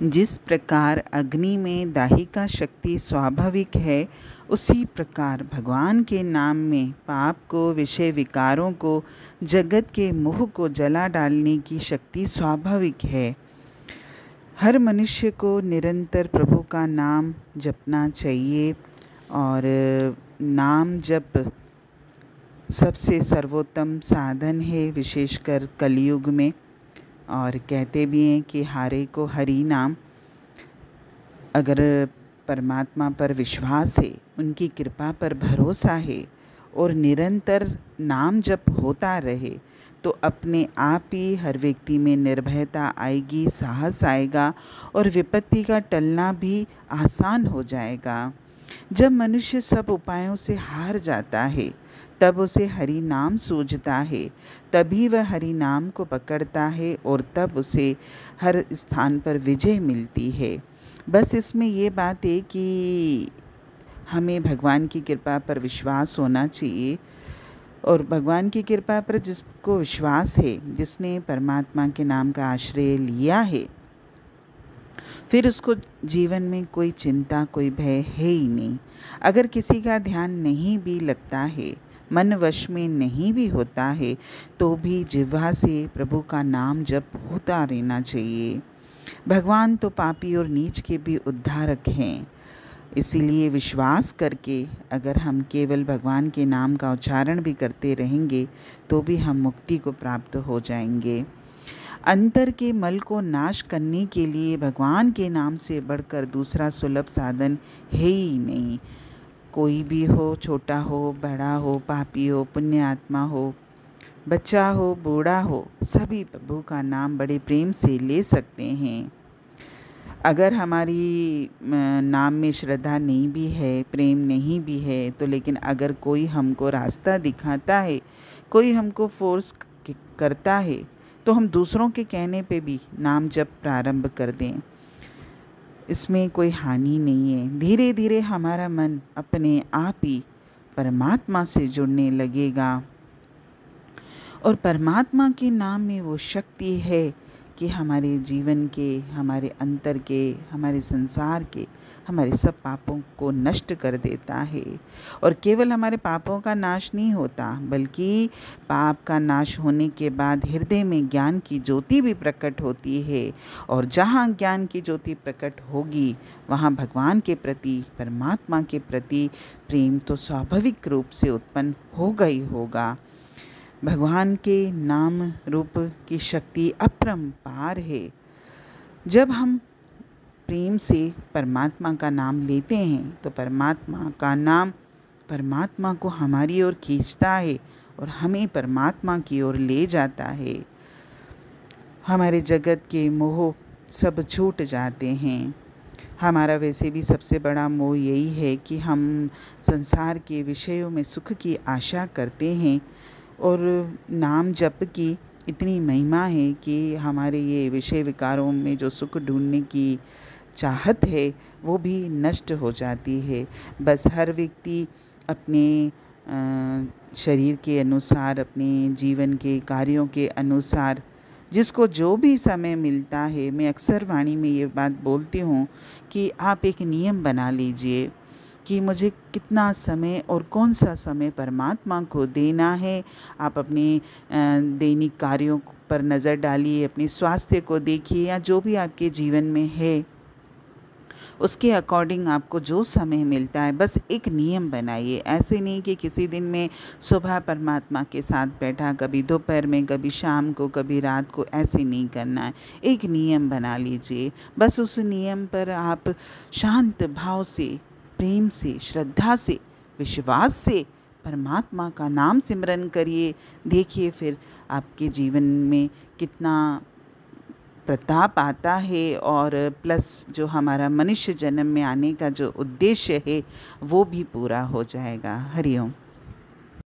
जिस प्रकार अग्नि में दाहिका शक्ति स्वाभाविक है, उसी प्रकार भगवान के नाम में पाप को, विषय विकारों को, जगत के मोह को जला डालने की शक्ति स्वाभाविक है। हर मनुष्य को निरंतर प्रभु का नाम जपना चाहिए और नाम जप सबसे सर्वोत्तम साधन है, विशेषकर कलयुग में। और कहते भी हैं कि हारे को हरि नाम। अगर परमात्मा पर विश्वास है, उनकी कृपा पर भरोसा है और निरंतर नाम जप होता रहे तो अपने आप ही हर व्यक्ति में निर्भयता आएगी, साहस आएगा और विपत्ति का टलना भी आसान हो जाएगा। जब मनुष्य सब उपायों से हार जाता है, तब उसे हरि नाम सूझता है, तभी वह हरि नाम को पकड़ता है और तब उसे हर स्थान पर विजय मिलती है। बस इसमें ये बात है कि हमें भगवान की कृपा पर विश्वास होना चाहिए और भगवान की कृपा पर जिसको विश्वास है, जिसने परमात्मा के नाम का आश्रय लिया है, फिर उसको जीवन में कोई चिंता, कोई भय है ही नहीं। अगर किसी का ध्यान नहीं भी लगता है, मन वश में नहीं भी होता है, तो भी जिह्वा से प्रभु का नाम जप होता रहना चाहिए। भगवान तो पापी और नीच के भी उद्धारक हैं, इसीलिए विश्वास करके अगर हम केवल भगवान के नाम का उच्चारण भी करते रहेंगे तो भी हम मुक्ति को प्राप्त हो जाएंगे। अंतर के मल को नाश करने के लिए भगवान के नाम से बढ़कर दूसरा सुलभ साधन है ही नहीं। कोई भी हो, छोटा हो, बड़ा हो, पापी हो, पुण्य आत्मा हो, बच्चा हो, बूढ़ा हो, सभी प्रभु का नाम बड़े प्रेम से ले सकते हैं। अगर हमारी नाम में श्रद्धा नहीं भी है, प्रेम नहीं भी है, तो लेकिन अगर कोई हमको रास्ता दिखाता है, कोई हमको फोर्स करता है, तो हम दूसरों के कहने पे भी नाम जप प्रारंभ कर दें। इसमें कोई हानि नहीं है। धीरे धीरे हमारा मन अपने आप ही परमात्मा से जुड़ने लगेगा और परमात्मा के नाम में वो शक्ति है कि हमारे जीवन के, हमारे अंतर के, हमारे संसार के, हमारे सब पापों को नष्ट कर देता है। और केवल हमारे पापों का नाश नहीं होता, बल्कि पाप का नाश होने के बाद हृदय में ज्ञान की ज्योति भी प्रकट होती है। और जहाँ ज्ञान की ज्योति प्रकट होगी, वहाँ भगवान के प्रति, परमात्मा के प्रति प्रेम तो स्वाभाविक रूप से उत्पन्न होगा ही होगा। भगवान के नाम रूप की शक्ति अपरंपार है। जब हम प्रेम से परमात्मा का नाम लेते हैं तो परमात्मा का नाम परमात्मा को हमारी ओर खींचता है और हमें परमात्मा की ओर ले जाता है। हमारे जगत के मोह सब छूट जाते हैं। हमारा वैसे भी सबसे बड़ा मोह यही है कि हम संसार के विषयों में सुख की आशा करते हैं और नाम जप की इतनी महिमा है कि हमारे ये विषय विकारों में जो सुख ढूंढने की चाहत है वो भी नष्ट हो जाती है। बस हर व्यक्ति अपने शरीर के अनुसार, अपने जीवन के कार्यों के अनुसार जिसको जो भी समय मिलता है, मैं अक्सर वाणी में ये बात बोलती हूँ कि आप एक नियम बना लीजिए कि मुझे कितना समय और कौन सा समय परमात्मा को देना है। आप अपने दैनिक कार्यों पर नज़र डालिए, अपने स्वास्थ्य को देखिए या जो भी आपके जीवन में है उसके अकॉर्डिंग आपको जो समय मिलता है बस एक नियम बनाइए। ऐसे नहीं कि किसी दिन में सुबह परमात्मा के साथ बैठा, कभी दोपहर में, कभी शाम को, कभी रात को, ऐसे नहीं करना है। एक नियम बना लीजिए। बस उस नियम पर आप शांत भाव से, प्रेम से, श्रद्धा से, विश्वास से परमात्मा का नाम सिमरन करिए। देखिए फिर आपके जीवन में कितना प्रताप आता है और प्लस जो हमारा मनुष्य जन्म में आने का जो उद्देश्य है वो भी पूरा हो जाएगा। हरि ओम।